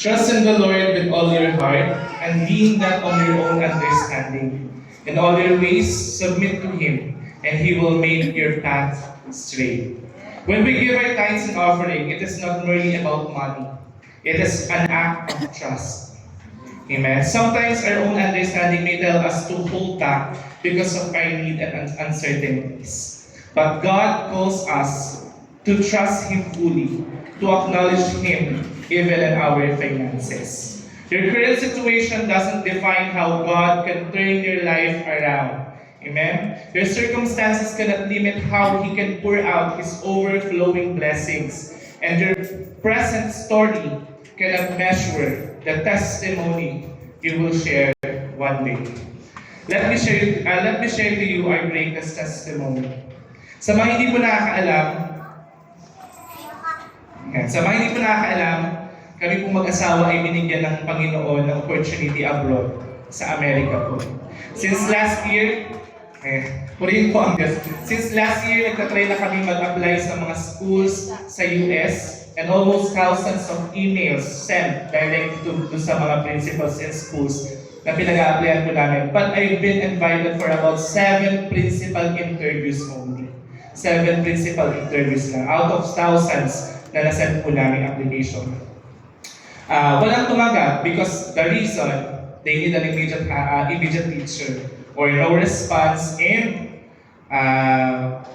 Trust in the Lord with all your heart, and lean not on your own understanding. In all your ways, submit to Him, and He will make your path straight. When we give our tithes and offering, it is not merely about money. It is an act of trust. Amen. Sometimes our own understanding may tell us to hold back because of our need and uncertainties. But God calls us to trust Him fully, to acknowledge Him even in our finances. Your current situation doesn't define how God can turn your life around. Amen? Your circumstances cannot limit how He can pour out His overflowing blessings. And your present story cannot measure the testimony you will share one day. Let me share to you our greatest testimony. Sa mga hindi po nakakaalam, kami po mag-asawa ay binigyan ng Panginoon ng opportunity abroad sa Amerika po. Since last year, nagtatry na kami mag-apply sa mga schools sa US and almost thousands of emails sent direct to sa mga principals and schools na pinag-a-applyan po namin. But I've been invited for about 7 principal interviews only. 7 principal interviews lang out of thousands na nasend po namin application. Walang tumaga because the reason they need an immediate teacher or no response and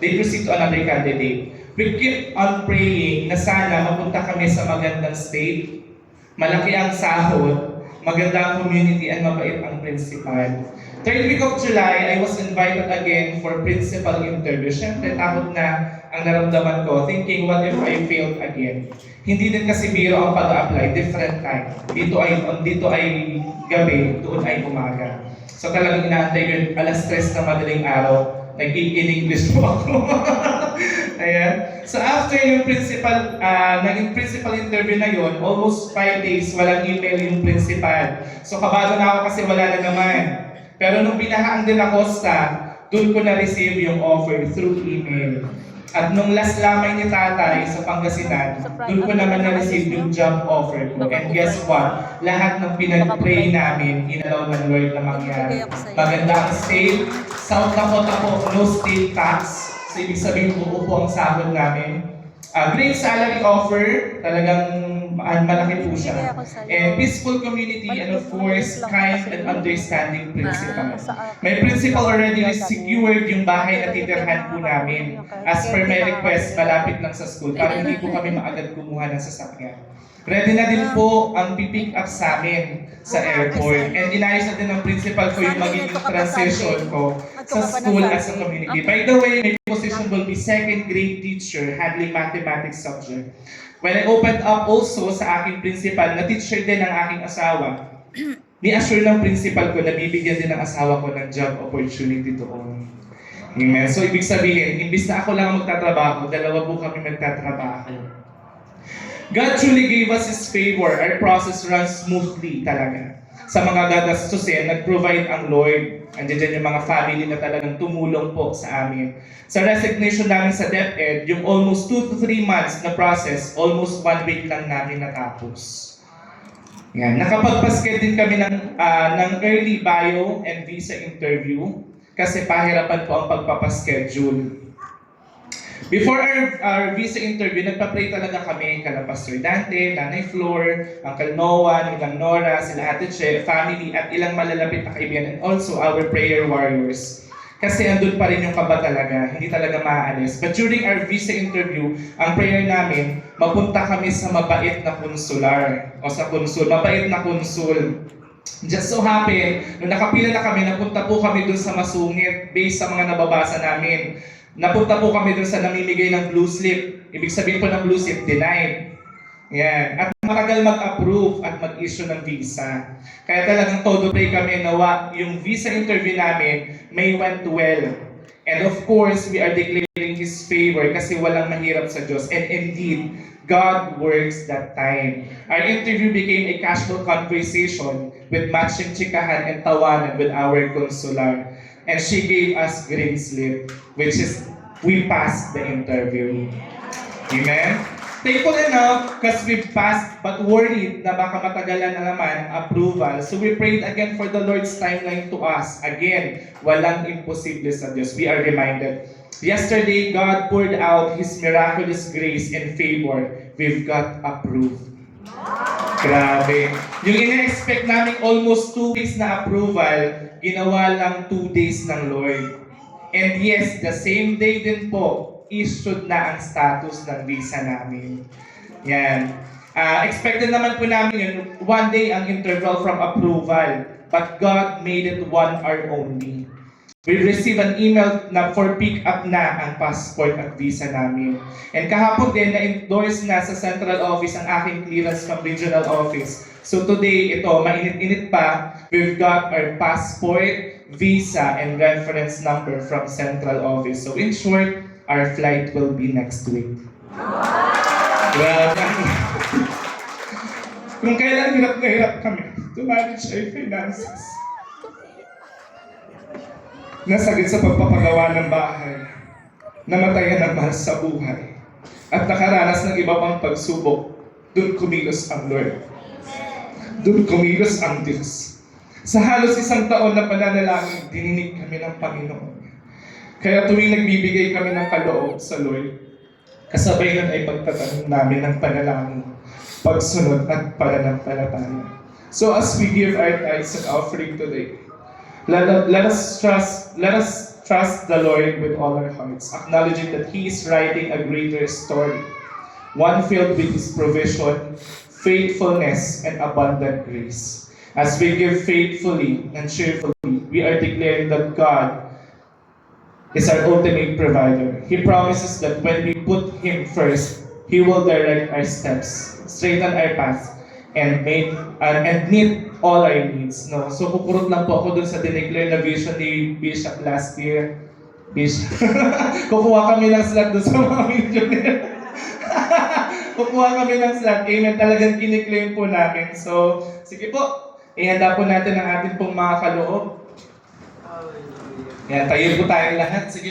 they proceed to another candidate. We keep on praying na sana mapunta kami sa magandang state, malaki ang sahod, magandang community, and mabait ang principal. 3rd week of July, I was invited again for principal interview. Siyempre, takot na ang naramdaman ko, thinking, what if I failed again? Hindi din kasi biro ang pag-apply, different time. Dito ay gabi, doon ay umaga. So talagang inaantay ko yung alas 3 na madaling araw, nag-in-English po ako. Ayan. So after yung naging principal interview na yun, almost 5 days, walang email yung principal. So kabado na ako kasi wala na naman. Pero nung binahaan din ako doon ko na-receive yung offer through email. At nung last lamay ni tatay sa Pangasinan, doon ko naman na-receive yung job offer ko. And guess what? Lahat ng pinag-pray namin, inalaw ng Lord na mangyari. Maganda ang state, South Dakota po, no state tax. So ibig sabihin buo po ang sahod namin. Great salary offer, talagang malaki po siya. And peaceful community and of course, kind and understanding principal. My principal already secured yung bahay na titirhan po namin. As per my request, malapit lang sa school para hindi po kami maagad kumuha ng sasakyan. Ready na din po ang pipick up sa amin sa airport. And inayos na din ng principal ko yung magiging transition ko sa school at sa community. By the way, my position will be 2nd grade teacher handling mathematics subject. When I opened up also sa aking principal, na teacher din ang aking asawa, ni-assure ng principal ko na bibigyan din ng asawa ko ng job opportunity doon. Amen. So ibig sabihin, imbis na ako lang ang magtatrabaho, dalawa po kami magtatrabaho. God truly gave us His favor. Our process runs smoothly talaga. Sa mga gagastusin, nag-provide ang Lord. Andiyan yung mga family na talagang tumulong po sa amin. Sa resignation namin sa DepEd, yung almost 2 to 3 months na process, almost 1 week lang namin natapos. Yan. Nakapagpasked din kami ng early bio and visa interview kasi pahirapan po ang pagpapaschedule. Before our visa interview, nagpa-pray talaga kami, kala Pastor Dante, Nanay Flor, Uncle Noah, Nilang Nora, sila Ate Che, family, at ilang malalapit na kaibigan, and also our prayer warriors. Kasi andun pa rin yung kaba talaga, hindi talaga maaalis. But during our visa interview, ang prayer namin, mapunta kami sa mabait na konsular, o sa konsul, mabait na konsul. Just so happen, nung nakapila na kami, napunta po kami dun sa masungit, based sa mga nababasa namin. Napunta po kami dun sa namimigay ng blue slip. Ibig sabihin po ng blue slip, denied. Yan. At matagal mag-approve at mag-issue ng visa. Kaya talagang todo pray kami na yung visa interview namin may went well. And of course, we are declaring His favor kasi walang mahirap sa Diyos. And indeed, God works that time. Our interview became a casual conversation with matching chikahan and tawanan with our consular. And she gave us green slip, which is we passed the interview. Amen? Thankful enough because we've passed but worried na baka matagalan na naman approval. So we prayed again for the Lord's timeline to us. Again, walang imposible sa Diyos. We are reminded. Yesterday, God poured out His miraculous grace and favor. We've got approved. Grabe. Yung ina-expect namin almost 2 weeks na approval, ginawa lang 2 days ng Lord. And yes, the same day din po, issued na ang status ng visa namin. Yan. Expected naman po namin yun, 1 day ang interval from approval. But God made it 1 hour only. We received an email na for pick up na ang passport at visa namin. And kahapon din na-endorse na sa central office ang aking clearance from regional office. So today, ito, mainit-init pa, we've got our passport, visa, and reference number from central office. So in short, our flight will be next week. Well, kung kailan hirap na hirap kami to manage our finances, nasagit sa pagpapagawa ng bahay, namatayan ng mahal sa buhay, at nakaranas ng iba pang pagsubok, doon kumilos ang Lord. Doon kumilos ang Diyos. Sa halos 1 taon na pananalangin, dininig kami ng Panginoon. Kaya tuwing nagbibigay kami ng kaloob sa Lord, kasabay nun ay pagtatanong namin ng panalangin, pagsunod at pananampalataya. So as we give our tithes and offering today, let us trust the Lord with all our hearts, acknowledging that He is writing a greater story, one filled with His provision, faithfulness, and abundant grace. As we give faithfully and cheerfully, we are declaring that God is our ultimate provider. He promises that when we put Him first, He will direct our steps, straighten our path, and meet all our needs. No? So pupurot lang po ako dun sa dineclare na vision ni Bishop last year. Bishop. Kukuha kami ng slot dun sa mga millionaire. Kukuha kami ng slot. Amen. Talagang kiniclaim po namin. So, sige po. Ihanda po natin ang ating pong mga kaloob. Yan, tayo po tayong lahat. Sige.